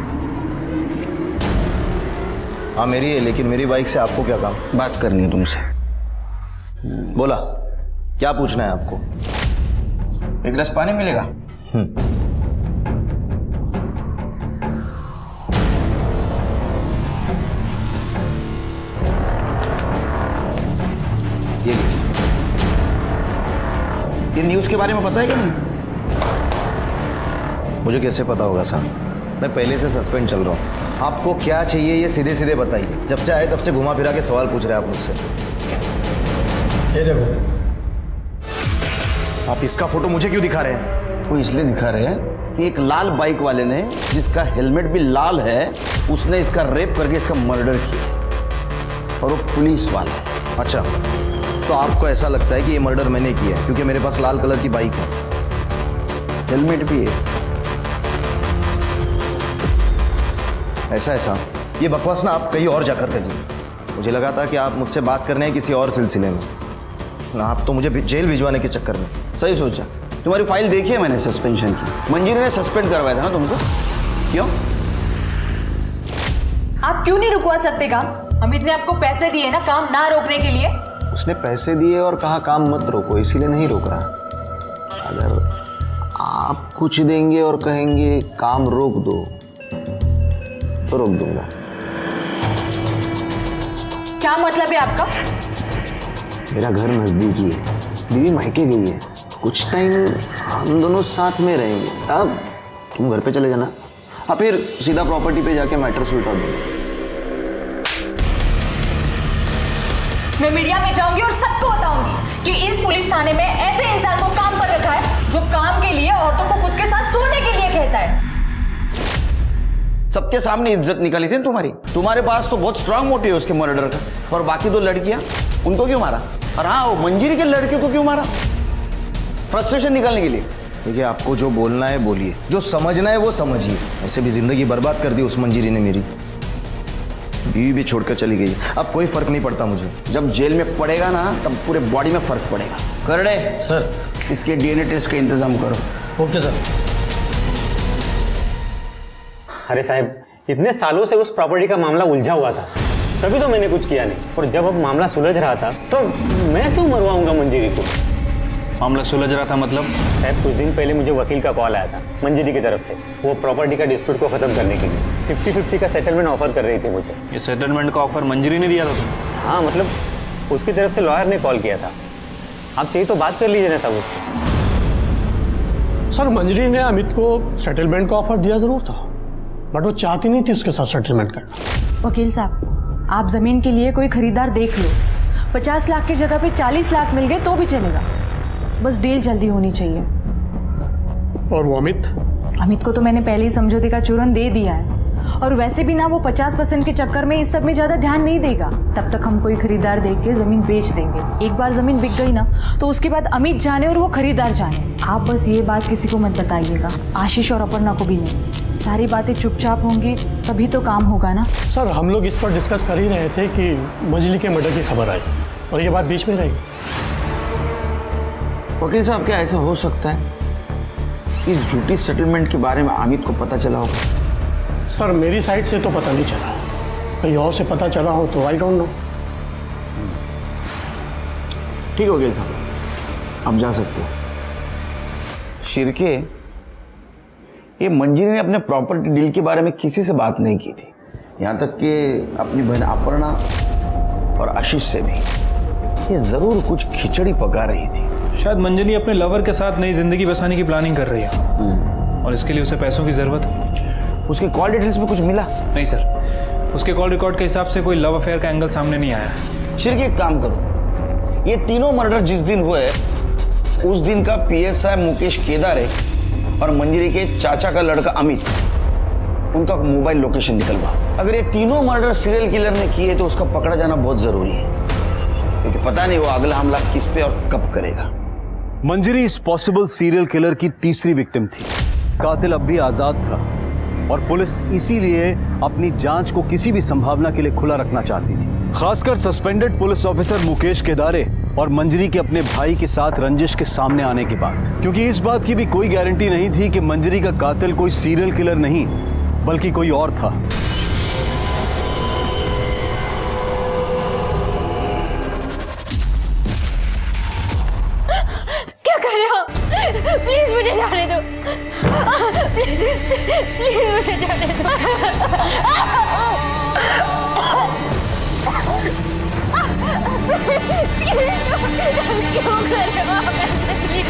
हाँ मेरी है, लेकिन मेरी बाइक से आपको क्या काम? बात करनी है तुमसे। बोला, क्या पूछना है आपको? एक गिलास पानी मिलेगा? ये लीजिए। ये न्यूज़ के बारे में पता है कि नहीं? मुझे कैसे पता होगा सर, मैं पहले से सस्पेंड चल रहा हूँ। आपको क्या चाहिए ये सीधे सीधे बताइए। जब से आए तब से घुमा फिरा के सवाल पूछ रहे हैं आप मुझसे। ये देखो, आप इसका फोटो मुझे क्यों दिखा रहे हैं? वो इसलिए दिखा रहे हैं कि एक लाल बाइक वाले ने, जिसका हेलमेट भी लाल है, उसने इसका रेप करके इसका मर्डर किया और वो पुलिस वाला है। अच्छा, तो आपको ऐसा लगता है कि ये मर्डर मैंने किया है क्योंकि मेरे पास लाल कलर की बाइक है, हेलमेट भी है? ऐसा ये बकवास ना आप कहीं और जाकर करिए। मुझे लगा था कि आप मुझसे बात करने हैं किसी और सिलसिले में, ना आप तो मुझे जेल भिजवाने के चक्कर में। सही सोचा। तुम्हारी फाइल देखी है मैंने सस्पेंशन की। मंजीरी ने सस्पेंड करवाया था ना तुमको? क्यों? आप क्यों नहीं रुकवा सकते काम? अमित ने आपको पैसे दिए ना काम ना रोकने के लिए। उसने पैसे दिए और कहा काम मत रोको, इसीलिए नहीं रोक रहा। अगर आप कुछ देंगे और कहेंगे काम रोक दो तो रोक दूंगा। क्या मतलब है आपका? मेरा घर नजदीकी है, बीवी मायके गई है, कुछ टाइम हम दोनों साथ में रहेंगे। अब तुम घर पे चले जाना, अब फिर सीधा प्रॉपर्टी पे जाके मैटर सुलटा दूंगा। मैं मीडिया में जाऊंगी और सबको बताऊंगी कि इस पुलिस थाने में ऐसे इंसान को काम पर रखा है जो काम के लिए औरतों को खुद के साथ सोने के लिए कहता है। सबके सामने इज्जत निकाली थी तुम्हारी। तुम्हारे पास तो बहुत स्ट्रांग मोटिव है उसके मर्डर का। और बाकी दो लड़कियां, उनको क्यों मारा? और हाँ, वो मंजीरी के लड़के को क्यों मारा? फ्रस्ट्रेशन निकालने के लिए। देखिए, आपको जो बोलना है बोलिए, जो समझना है वो समझिए। ऐसे भी जिंदगी बर्बाद कर दी उस मंजीरी ने मेरी। बीवी भी छोड़कर चली गई। अब कोई फर्क नहीं पड़ता मुझे। जब जेल में पड़ेगा ना तब पूरे बॉडी में फर्क पड़ेगा। करड़े सर, इसके डीएनए टेस्ट का इंतजाम करो। Okay sir. अरे साहब, इतने सालों से उस प्रॉपर्टी का मामला उलझा हुआ था, तभी तो मैंने कुछ किया नहीं। और जब अब मामला सुलझ रहा था तो मैं क्यों मरवाऊंगा मंजीरी को? मामला सुलझ रहा था मतलब? साहब, कुछ दिन पहले मुझे वकील का कॉल आया था मंजीरी की तरफ से। वो प्रॉपर्टी का डिस्प्यूट को खत्म करने के लिए 50-50 का सेटलमेंट ऑफर कर रही थी मुझे। ये सेटलमेंट का ऑफर मंजीरी ने दिया था तुम्हें? हाँ, मतलब उसकी तरफ से लॉयर ने कॉल किया था। आप चाहिए तो बात कर लीजिए ना सब उससे। सर, मंजरी ने अमित को सेटलमेंट का ऑफर दिया जरूर था, बट वो चाहती नहीं थी उसके साथ सेटलमेंट करना। वकील साहब, आप जमीन के लिए कोई खरीदार देख लो। 50 लाख की जगह पे 40 लाख मिल गए तो भी चलेगा, बस डील जल्दी होनी चाहिए। और वो अमित को तो मैंने पहले ही समझौते का चूरन दे दिया है, और वैसे भी ना वो 50% के चक्कर में इस सब में ज्यादा ध्यान नहीं देगा। तब तक हम कोई खरीदार देख के जमीन बेच देंगे। एक बार जमीन बिक गई ना तो उसके बाद अमित जाने और वो खरीदार जाने। आप बस ये बात किसी को मत बताइएगा, आशीष और अपर्णा को भी नहीं। सारी बातें चुपचाप होंगी तभी तो काम होगा ना। सर, हम लोग इस पर डिस्कस कर ही रहे थे कि मंजली के मर्डर की खबर आई और ये बात बीच में रही। वकील साहब, क्या ऐसा हो सकता है इस झूठी सेटलमेंट के बारे में अमित को पता चला होगा? सर मेरी साइड से तो पता नहीं चला, कहीं और से पता चला हो तो आई डोंट नो। ठीक है वकील साहब, आप जा सकते हो। शिरके, ये मंजिरी ने अपने प्रॉपर्टी डील के बारे में किसी से बात नहीं की थी, यहाँ तक कि अपनी बहन अपर्णा और आशीष से भी। ये जरूर कुछ खिचड़ी पका रही थी। शायद मंजिली अपने लवर के साथ नई जिंदगी बसाने की प्लानिंग कर रही है और इसके लिए उसे पैसों की जरूरत है। उसके कॉल डिटेल्स में कुछ मिला? नहीं सर, उसके कॉल रिकॉर्ड के हिसाब से कोई लव अफेयर का एंगल सामने नहीं आया। शिरके, एक काम करो, ये तीनों मर्डर जिस दिन हुए उस दिन का पीएसआई मुकेश केदारे और मंजिरी के चाचा का लड़का अमित, उनका मोबाइल लोकेशन निकलवा। अगर ये तीनों मर्डर सीरियल किलर ने किए तो उसका पकड़ा जाना बहुत जरूरी है, क्योंकि पता नहीं वो अगला हमला किस पे और कब करेगा। मंजिरी इस पॉसिबल सीरियल किलर की तीसरी विक्टिम थी। कातिल अब भी आजाद था और पुलिस इसीलिए अपनी जांच को किसी भी संभावना के लिए खुला रखना चाहती थी, खासकर सस्पेंडेड पुलिस ऑफिसर मुकेश केदारे और मंजिरी के अपने भाई के साथ रंजिश के सामने आने के बाद, क्योंकि इस बात की भी कोई गारंटी नहीं थी कि मंजिरी का कातिल कोई सीरियल किलर नहीं बल्कि कोई और था। क्या कर रहे हो? प्लीज मुझे जाने दो, प्लीज मुझे जाने दो। क्यों कर रहे हो आप ऐसे? प्लीज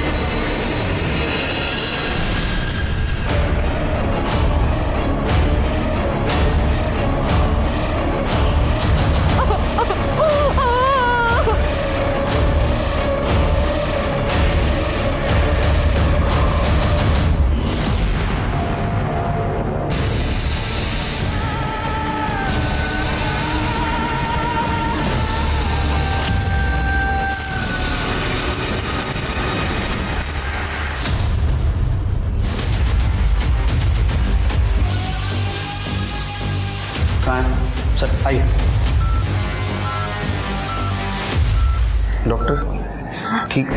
सर आइए। डॉक्टर ठीक?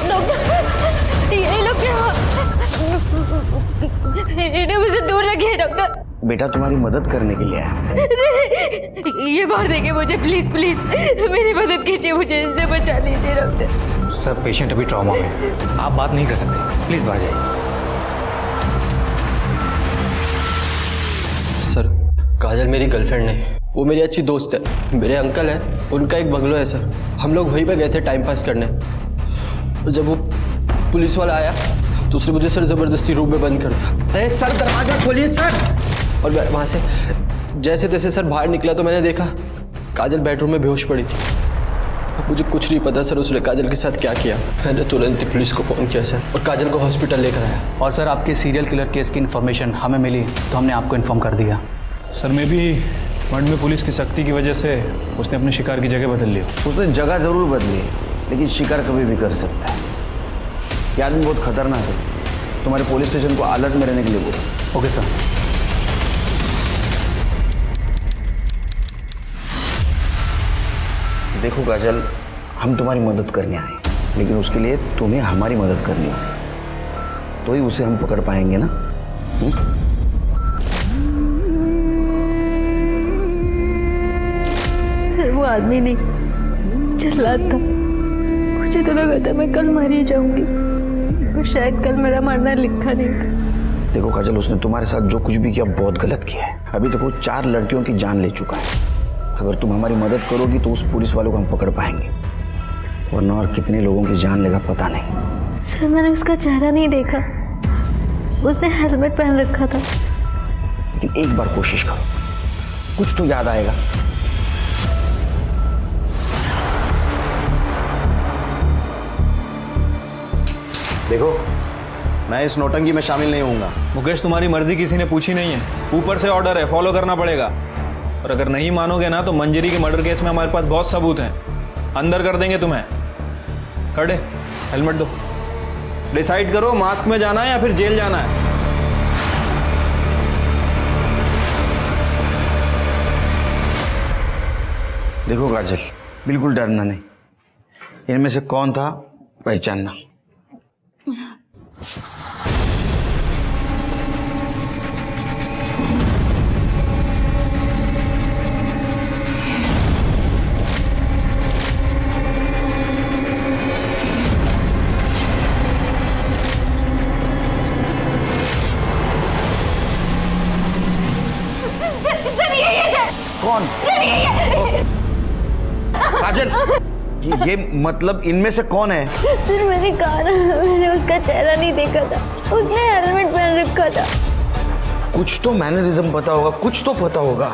डॉक्टर, ये लोग क्या? इन्हें मुझे दूर रखिए डॉक्टर। बेटा तुम्हारी मदद करने के लिए आया। ये मार देंगे मुझे, प्लीज प्लीज मेरी मदद कीजिए, मुझे इनसे बचा लीजिए डॉक्टर। सर पेशेंट अभी ट्रॉमा में, आप बात नहीं कर सकते, प्लीज बाहर जाइए। सर काजल मेरी गर्लफ्रेंड नहीं, वो मेरी अच्छी दोस्त है। मेरे अंकल है, उनका एक बंगलो है सर, हम लोग वहीं पे गए थे टाइम पास करने। और जब वो पुलिस वाला आया तो उसने मुझे सर जबरदस्ती रूम में बंद कर दिया। अरे सर दरवाजा खोलिए सर। और वहाँ से जैसे तैसे सर बाहर निकला तो मैंने देखा काजल बेडरूम में बेहोश पड़ी थी। मुझे कुछ नहीं पता सर उसने काजल के साथ क्या किया। मैंने तुरंत ही पुलिस को फ़ोन किया सर और काजल को हॉस्पिटल लेकर आया। और सर आपके सीरियल किलर केस की इन्फॉर्मेशन हमें मिली तो हमने आपको इन्फॉर्म कर दिया। सर मैं भी मर्ड में पुलिस की सख्ती की वजह से उसने अपने शिकार की जगह बदल ली। उसने जगह जरूर बदली, लेकिन शिकार कभी भी कर सकता है। ये आदमी बहुत खतरनाक है, तुम्हारे पुलिस स्टेशन को अलर्ट में रहने के लिए बोलो। Okay sir. देखो काजल, हम तुम्हारी मदद करने आए, लेकिन उसके लिए तुम्हें हमारी मदद करनी होगी, तो ही उसे हम पकड़ पाएंगे ना। सर वो आदमी नहीं, जल्लाद था। मुझे तो लगा था मैं कल मारी जाऊंगी, पर शायद कल मेरा मरना लिखा नहीं था। देखो काजल, उसने तुम्हारे साथ जो कुछ भी किया बहुत गलत किया है। अभी तक वो 4 लड़कियों की जान ले चुका है। अगर तुम हमारी मदद करोगी तो उस पुलिस वालों को हम पकड़ पाएंगे, वरना और कितने लोगों की जान लेगा पता नहीं। सर मैंने उसका चेहरा नहीं देखा, उसने हेलमेट पहन रखा था। लेकिन एक बार कोशिश करो, कुछ तो याद आएगा। देखो, मैं इस नौटंकी में शामिल नहीं होऊंगा। मुकेश तुम्हारी मर्जी किसी ने पूछी नहीं है, ऊपर से ऑर्डर है, फॉलो करना पड़ेगा। और अगर नहीं मानोगे ना तो मंजिरी के मर्डर केस में हमारे पास बहुत सबूत हैं, अंदर कर देंगे तुम्हें। खड़े, हेलमेट दो। डिसाइड करो मास्क में जाना है या फिर जेल जाना है। देखो काजल, बिल्कुल डरना नहीं। इनमें से कौन था पहचानना। कौन? काजल, ये मतलब इनमें से कौन है? सर मैंने कहा ना, मैंने उसका चेहरा नहीं देखा था, उसने हेलमेट पहन रखा था। कुछ तो मैनरिज्म पता होगा, कुछ तो पता होगा।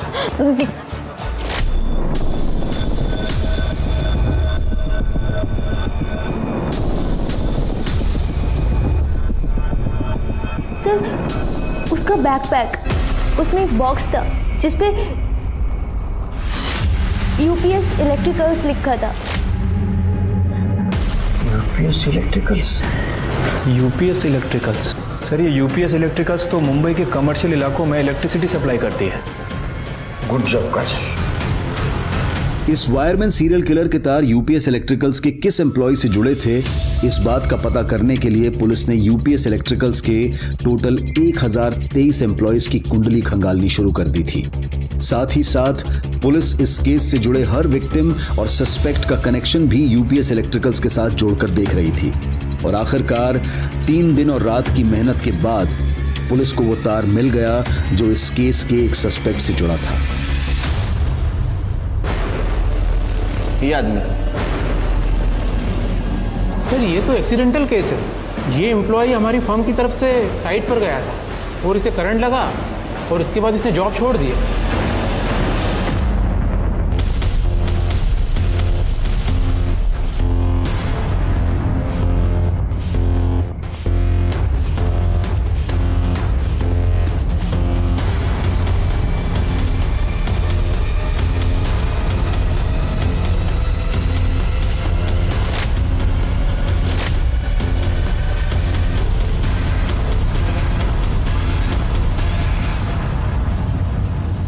सर उसका बैकपैक, उसमें एक बॉक्स था जिसपे यूपीएस इलेक्ट्रिकल्स लिखा था। UPS electricals? UPS electricals? Sir ये यूपीएस इलेक्ट्रिकल्स तो मुंबई के कमर्शियल इलाकों में इलेक्ट्रिसिटी सप्लाई करती है। गुड जॉब काजल। इस वायरमैन सीरियल किलर के तार यूपीएस इलेक्ट्रिकल्स के किस एम्प्लॉय से जुड़े थे, इस बात का पता करने के लिए पुलिस ने यूपीएस इलेक्ट्रिकल्स के टोटल 1023 एम्प्लॉयज की कुंडली खंगालनी शुरू कर दी थी। साथ ही साथ पुलिस इस केस से जुड़े हर विक्टिम और सस्पेक्ट का कनेक्शन भी यूपीएस इलेक्ट्रिकल्स के साथ जोड़कर देख रही थी। और आखिरकार 3 दिन और रात की मेहनत के बाद पुलिस को वो तार मिल गया जो इस केस के एक सस्पेक्ट से जुड़ा था। ये आदमी। सर ये तो एक्सीडेंटल केस है। ये एम्प्लॉय हमारी फर्म की तरफ से साइट पर गया था और इसे करंट लगा और इसके बाद इसने जॉब छोड़ दी।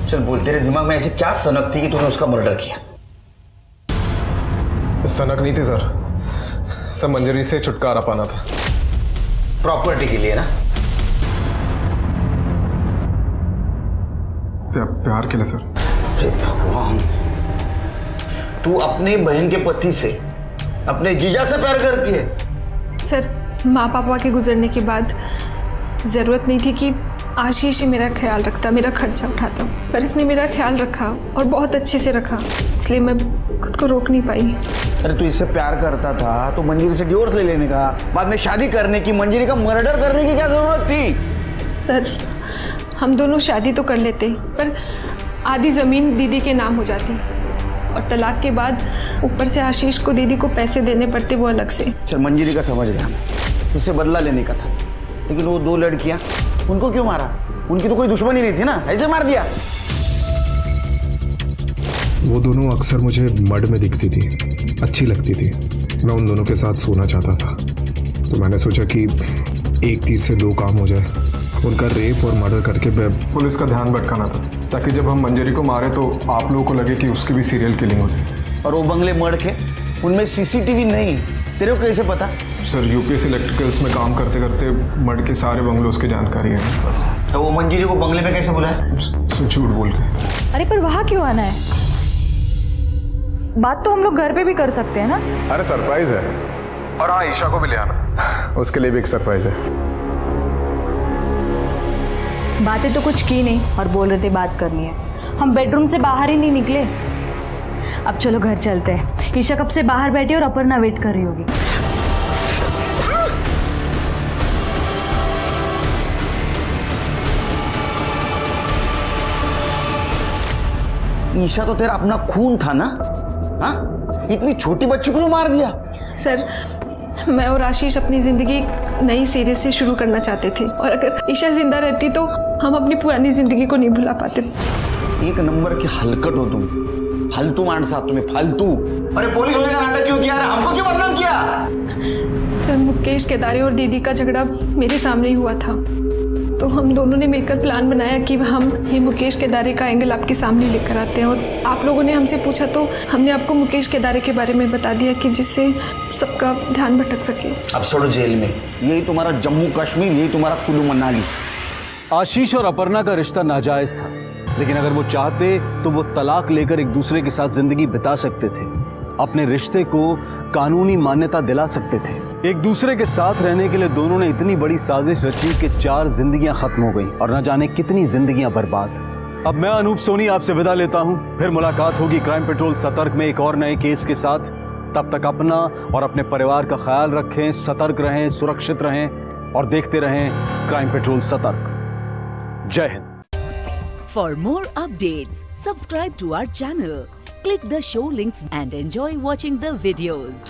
चल बोल, तेरे दिमाग में ऐसी क्या सनक थी कि तूने उसका मर्डर किया? सनक नहीं थी सर मंजरी से छुटकारा पाना था। प्रॉपर्टी के लिए ना? प्यार के लिए सर। अरे भगवान, तू अपने बहन के पति से, अपने जीजा से प्यार करती है? सर माँ पापा के गुजरने के बाद ज़रूरत नहीं थी कि आशीष ही मेरा ख्याल रखता, मेरा खर्चा उठाता, पर इसने मेरा ख्याल रखा और बहुत अच्छे से रखा, इसलिए मैं खुद को रोक नहीं पाई। अरे तू इससे प्यार करता था तो मंजरी से डिवोर्स ले लेने का, बाद में शादी करने की, मंजरी का मर्डर करने की क्या जरूरत थी? सर हम दोनों शादी तो कर लेते, पर आधी ज़मीन दीदी के नाम हो जाती और तलाक के बाद ऊपर से आशीष को दीदी को पैसे देने पड़ते, वो अलग से। चल मंजरी का समझ गया, उससे बदला लेने का था, लेकिन वो 2 लड़कियां, उनको क्यों मारा? उनकी तो कोई दुश्मनी नहीं थी ना, ऐसे मार दिया? वो दोनों अक्सर मुझे मड में दिखती थी, अच्छी लगती थी। मैं उन दोनों के साथ सोना चाहता था, तो मैंने सोचा कि एक तीर से 2 काम हो जाए, उनका रेप और मर्डर करके पुलिस का ध्यान भटकाना था, ताकि जब हम मंजरी को मारे तो आप लोगों को लगे कि उसकी भी सीरियल किलिंग होती। और वो बंगले मर्ड के, उनमें सीसीटीवी नहीं, तेरे को कैसे पता? सर यूपीएस इलेक्ट्रिकल्स में काम करते करते मर्ड के सारे बंगलों उसकी जानकारी है बस। तो वो मंजरी को बंगले में कैसे बुलाया? झूठ बोल के। अरे पर वहाँ क्यों आना है? बात तो हम लोग घर पे भी कर सकते हैं ना। अरे सरप्राइज है। और हाँ, ईशा को भी ले आना, उसके लिए भी एक सरप्राइज है। बातें तो कुछ की नहीं और बोल रहे थे बात करनी है। हम बेडरूम से बाहर ही नहीं निकले। अब चलो घर चलते हैं। ईशा कब से बाहर बैठी और अपर्णा वेट कर रही होगी। ईशा तो तेरा अपना खून था ना? हाँ, इतनी छोटी बच्ची को मार दिया? सर मैं और आशीष अपनी जिंदगी नई सिरे से शुरू करना चाहते थे, और अगर ईशा जिंदा रहती तो हम अपनी पुरानी जिंदगी को नहीं भुला पाते। एक नंबर की हलकट हो तुम, फालतू मानस आहात तुम्ही, फालतू। अरे पुलिस होने का नाटक क्यों किया? हमको क्यों बदनाम किया? सर मुकेश केदारे और दीदी का झगड़ा मेरे सामने ही हुआ था। तो हम दोनों ने मिलकर प्लान बनाया कि हम ये मुकेश केदारे का एंगल आपके सामने लेकर आते हैं, और आप लोगों ने हमसे पूछा तो हमने आपको मुकेश केदारे के बारे में बता दिया कि जिससे सबका ध्यान भटक सके। अब छोड़ो जेल में, यही तुम्हारा जम्मू कश्मीर, यही तुम्हारा कुल्लू मनाली। आशीष और अपर्णा का रिश्ता नाजायज था, लेकिन अगर वो चाहते तो वो तलाक लेकर एक दूसरे के साथ जिंदगी बिता सकते थे, अपने रिश्ते को कानूनी मान्यता दिला सकते थे। एक दूसरे के साथ रहने के लिए दोनों ने इतनी बड़ी साजिश रची कि 4 जिंदगियां खत्म हो गई और न जाने कितनी जिंदगियां बर्बाद। अब मैं अनूप सोनी आपसे विदा लेता हूं, फिर मुलाकात होगी क्राइम पेट्रोल सतर्क में एक और नए केस के साथ। तब तक अपना और अपने परिवार का ख्याल रखें, सतर्क रहें, सुरक्षित रहें और देखते रहें क्राइम पेट्रोल सतर्क। जय Hind. For more updates, subscribe to our channel, click the show links and enjoy watching the videos.